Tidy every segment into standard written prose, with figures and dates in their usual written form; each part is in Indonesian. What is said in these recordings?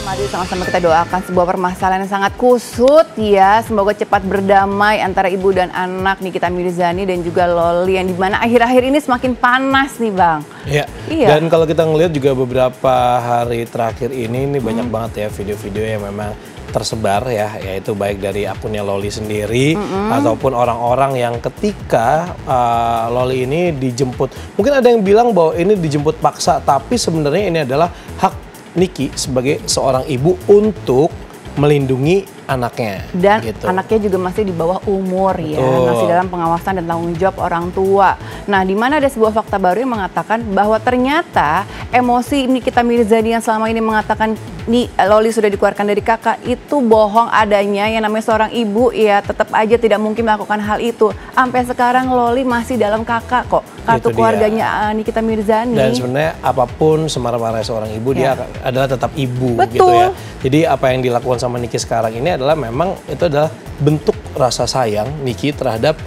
Mari sama-sama kita doakan sebuah permasalahan yang sangat kusut ya. Semoga cepat berdamai antara ibu dan anak Nikita Mirzani dan juga Loli yang dimana akhir-akhir ini semakin panas nih Bang. Iya. Dan kalau kita ngelihat juga beberapa hari terakhir ini banyak banget ya video-video yang memang tersebar ya, yaitu baik dari akunnya Loli sendiri ataupun orang-orang yang ketika Loli ini dijemput. Mungkin ada yang bilang bahwa ini dijemput paksa, tapi sebenarnya ini adalah hak Niki sebagai seorang ibu untuk melindungi anaknya. Dan gitu. anaknya juga masih di bawah umur ya, Betul. masih dalam pengawasan dan tanggung jawab orang tua. Nah, di mana ada sebuah fakta baru yang mengatakan bahwa ternyata emosi Nikita Mirzani yang selama ini mengatakan Loli sudah dikeluarkan dari kakak itu bohong adanya. Yang namanya seorang ibu ya tetap aja tidak mungkin melakukan hal itu. Sampai sekarang Loli masih dalam kakak kok, kartu keluarganya Nikita Mirzani. Dan sebenarnya apapun semarah-marah seorang ibu dia adalah tetap ibu. Betul. Gitu ya. Jadi apa yang dilakukan sama Niki sekarang ini adalah memang itu adalah bentuk rasa sayang Niki terhadap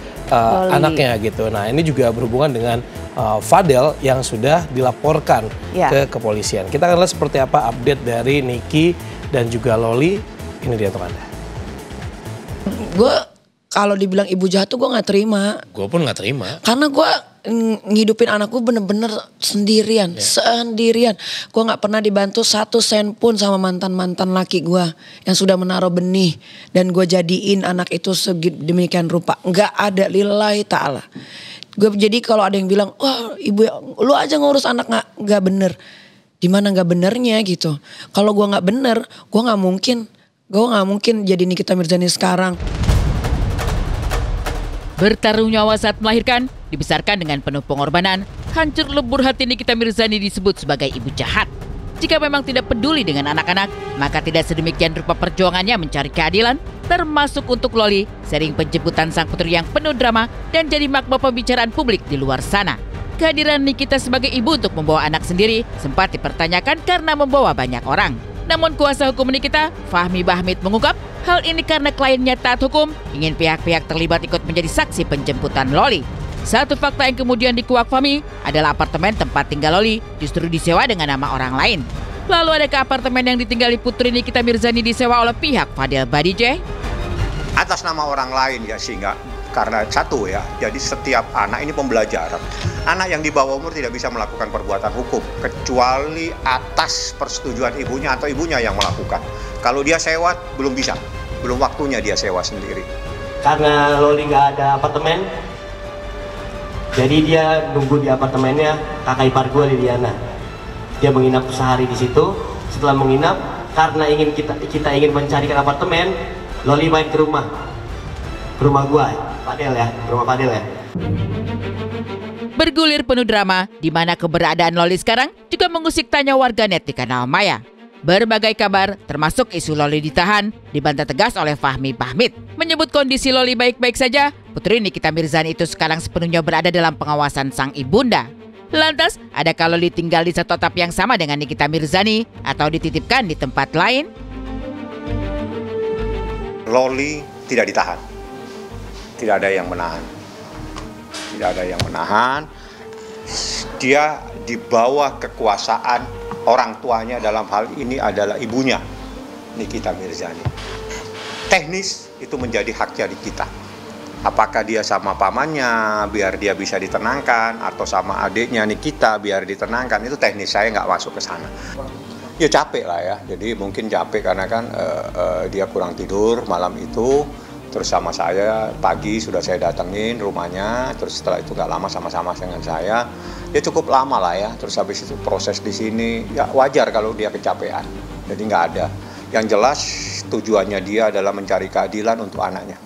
anaknya gitu. Nah ini juga berhubungan dengan Fadel yang sudah dilaporkan ke kepolisian. Kita akan lihat seperti apa update dari Niki dan juga Loli. Ini dia untuk Anda. Gue kalau dibilang ibu jahat tuh gue gak terima. Gue pun gak terima. Karena gue ngidupin anak gue bener-bener sendirian. Sendirian. Gue gak pernah dibantu 1 sen pun sama mantan-mantan laki gue. Yang sudah menaruh benih. Dan gue jadiin anak itu demikian rupa. Gak ada, lillahi ta'ala. Gue jadi kalau ada yang bilang, wah ibu lu aja ngurus anak gak bener. Dimana gak benernya gitu. Kalau gue gak bener, gue gak mungkin jadi Nikita Mirzani sekarang. Bertaruh nyawa saat melahirkan, dibesarkan dengan penuh pengorbanan, hancur lebur hati Nikita Mirzani disebut sebagai ibu jahat. Jika memang tidak peduli dengan anak-anak, maka tidak sedemikian rupa perjuangannya mencari keadilan, termasuk untuk Loli, sering penjemputan sang putri yang penuh drama dan jadi magma pembicaraan publik di luar sana. Kehadiran Nikita sebagai ibu untuk membawa anak sendiri sempat dipertanyakan karena membawa banyak orang. Namun kuasa hukum Nikita, Fahmi Bahmid mengungkap hal ini karena kliennya taat hukum, ingin pihak-pihak terlibat ikut menjadi saksi penjemputan Loli. Satu fakta yang kemudian dikuak Fahmi adalah apartemen tempat tinggal Loli justru disewa dengan nama orang lain. Lalu adakah apartemen yang ditinggali putri Nikita Mirzani disewa oleh pihak Fadel Badijeh? Atas nama orang lain ya, sehingga karena satu ya, jadi setiap anak ini pembelajaran. Anak yang di bawah umur tidak bisa melakukan perbuatan hukum kecuali atas persetujuan ibunya atau ibunya yang melakukan. Kalau dia sewa belum bisa, belum waktunya dia sewa sendiri. Karena Loli nggak ada apartemen, jadi dia nunggu di apartemennya kakak ipar gue Liliana. Dia menginap sehari di situ. Setelah menginap, karena kita ingin mencarikan apartemen, Loli main ke rumah gue, Fadel ya, rumah Fadel ya. Bergulir penuh drama, di mana keberadaan Loli sekarang juga mengusik tanya warganet di kanal Maya. Berbagai kabar, termasuk isu Loli ditahan, dibantah tegas oleh Fahmi Bahmid. Menyebut kondisi Loli baik-baik saja, putri Nikita Mirzani itu sekarang sepenuhnya berada dalam pengawasan sang ibunda. Lantas, adakah Loli tinggal di satu atap yang sama dengan Nikita Mirzani atau dititipkan di tempat lain? Loli tidak ditahan, tidak ada yang menahan. Tidak ada yang menahan, dia di bawah kekuasaan orang tuanya, dalam hal ini adalah ibunya, Nikita Mirzani. Teknis itu menjadi haknya di kita. Apakah dia sama pamannya biar dia bisa ditenangkan, atau sama adiknya Nikita biar ditenangkan, itu teknis, saya nggak masuk ke sana. Ya capek lah ya, jadi mungkin capek karena kan dia kurang tidur malam itu. Terus sama saya pagi sudah saya datengin rumahnya, terus setelah itu nggak lama sama-sama dengan saya, ya cukup lama lah ya. Terus habis itu proses di sini, ya wajar kalau dia kecapean. Jadi nggak ada. Yang jelas tujuannya dia adalah mencari keadilan untuk anaknya.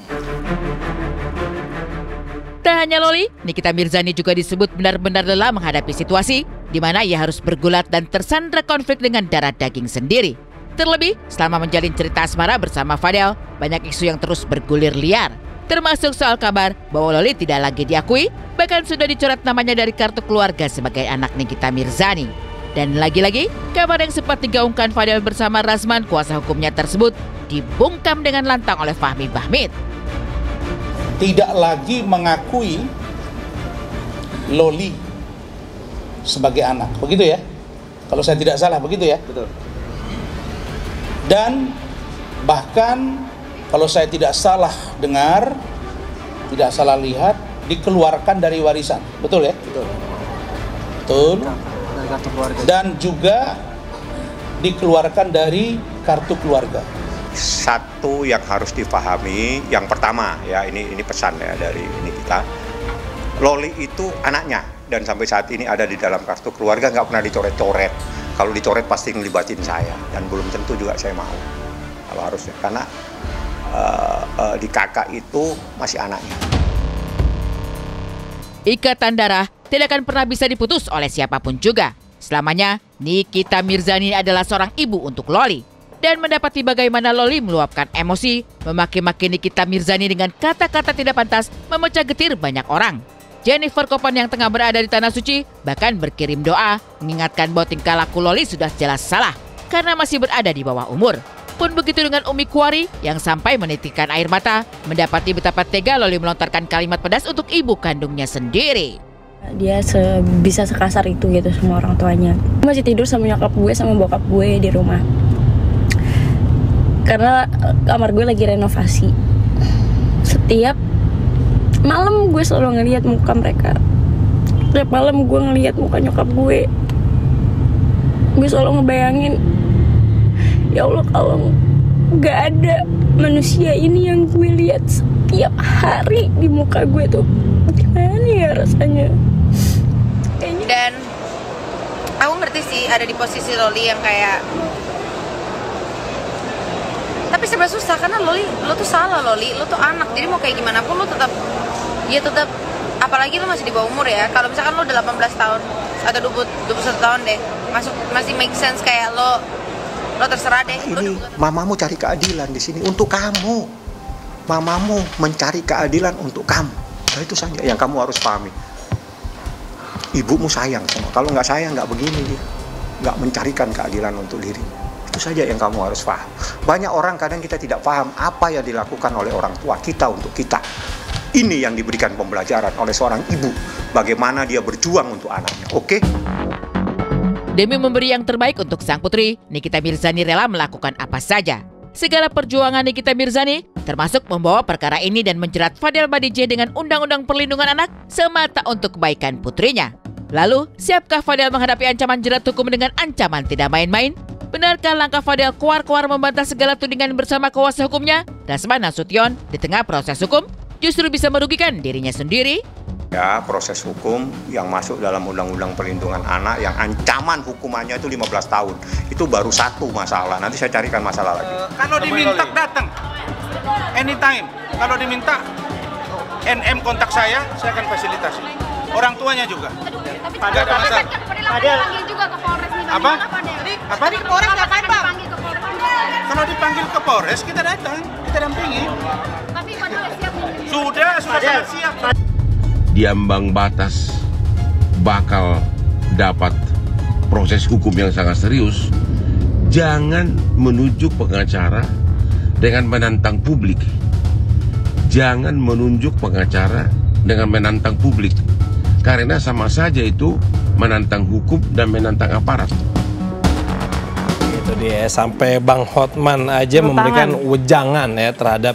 Tak hanya Loli, Nikita Mirzani juga disebut benar-benar lelah menghadapi situasi di mana ia harus bergulat dan tersandra konflik dengan darah daging sendiri. Terlebih, selama menjalin cerita asmara bersama Fadel, banyak isu yang terus bergulir liar. Termasuk soal kabar bahwa Loli tidak lagi diakui, bahkan sudah dicoret namanya dari kartu keluarga sebagai anak Nikita Mirzani. Dan lagi-lagi, kabar yang sempat digaungkan Fadel bersama Razman, kuasa hukumnya tersebut, dibungkam dengan lantang oleh Fahmi Bahmid. Tidak lagi mengakui Loli sebagai anak, begitu ya? Kalau saya tidak salah, begitu ya? Betul. Dan bahkan kalau saya tidak salah dengar, tidak salah lihat, dikeluarkan dari warisan. Betul ya? Betul. Betul. Dan juga dikeluarkan dari kartu keluarga. Satu yang harus dipahami, yang pertama ya, ini pesan ya dari ini kita. Loli itu anaknya dan sampai saat ini ada di dalam kartu keluarga, nggak pernah dicoret-coret. Kalau dicoret pasti ngelibatin saya dan belum tentu juga saya mau. Kalau harusnya karena di kakak itu masih anaknya. Ikatan darah tidak akan pernah bisa diputus oleh siapapun juga. Selamanya, Nikita Mirzani adalah seorang ibu untuk Loli. Dan mendapati bagaimana Loli meluapkan emosi, memaki-maki Nikita Mirzani dengan kata-kata tidak pantas, memecah getir banyak orang. Jennifer Kopan yang tengah berada di Tanah Suci bahkan berkirim doa, mengingatkan bahwa tingkah laku Loli sudah jelas salah karena masih berada di bawah umur. Pun begitu dengan Umi Kuari yang sampai menitikkan air mata, mendapati betapa tega Loli melontarkan kalimat pedas untuk ibu kandungnya sendiri. Dia bisa sekasar itu gitu sama orang tuanya. Masih tidur sama nyokap gue sama bokap gue di rumah. Karena kamar gue lagi renovasi. Setiap malam gue selalu ngelihat muka mereka. Setiap malam gue ngelihat muka nyokap gue. Gue selalu ngebayangin, ya Allah, kalau gak ada manusia ini yang gue lihat setiap hari di muka gue tuh, gimana ya rasanya? Dan aku ngerti sih ada di posisi Loli yang kayak, tapi serba susah karena Loli, lo tuh salah Loli, lo tuh anak, jadi mau kayak gimana pun lo tetap, ya tetap, apalagi lo masih di bawah umur ya. Kalau misalkan lo udah 18 tahun atau 21 tahun deh, masih make sense kayak lo terserah deh. Ini mamamu cari keadilan di sini untuk kamu. Mamamu mencari keadilan untuk kamu. Nah, itu saja yang kamu harus pahami. Ibumu sayang sama. Kalau nggak sayang nggak begini dia. Nggak mencarikan keadilan untuk diri. Itu saja yang kamu harus paham. Banyak orang kadang kita tidak paham apa yang dilakukan oleh orang tua kita untuk kita. Ini yang diberikan pembelajaran oleh seorang ibu. Bagaimana dia berjuang untuk anaknya. Oke? Demi memberi yang terbaik untuk sang putri, Nikita Mirzani rela melakukan apa saja. Segala perjuangan Nikita Mirzani, termasuk membawa perkara ini dan menjerat Fadel Badijah dengan Undang-Undang Perlindungan Anak semata untuk kebaikan putrinya. Lalu, siapkah Fadel menghadapi ancaman jerat hukum dengan ancaman tidak main-main? Benarkah langkah Fadel keluar-keluar membantah segala tudingan bersama kuasa hukumnya, Dasman Nasution, di tengah proses hukum, justru bisa merugikan dirinya sendiri? Ya, proses hukum yang masuk dalam Undang-Undang Perlindungan Anak yang ancaman hukumannya itu 15 tahun. Itu baru satu masalah. Nanti saya carikan masalah lagi. Kalau diminta datang, anytime. Kalau diminta NM kontak saya akan fasilitasi. Orang tuanya juga. Tapi ada masalah. Dipanggil juga ke Polres nih. Apa? Apa di Polres ngapain, Bang? Kalau dipanggil ke Polres kita datang, kita dampingi. Tapi Fadel siap nih. Sudah sangat siap. Di ambang batas bakal dapat proses hukum yang sangat serius, jangan menunjuk pengacara dengan menantang publik. Jangan menunjuk pengacara dengan menantang publik. Karena sama saja itu menantang hukum dan menantang aparat. Itu dia, sampai Bang Hotman aja memberikan wejangan ya terhadap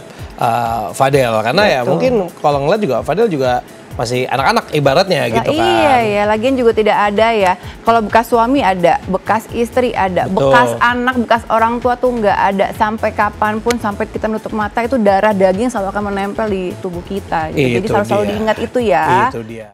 Fadel. Karena ya mungkin kalau ngeliat juga Fadel juga masih anak-anak ibaratnya gitu kan. Iya ya, lagian juga tidak ada ya. Kalau bekas suami ada, bekas istri ada, bekas anak, bekas orang tua tuh nggak ada. Sampai kapanpun, sampai kita menutup mata itu darah daging selalu akan menempel di tubuh kita. Jadi selalu diingat itu ya. Itu dia.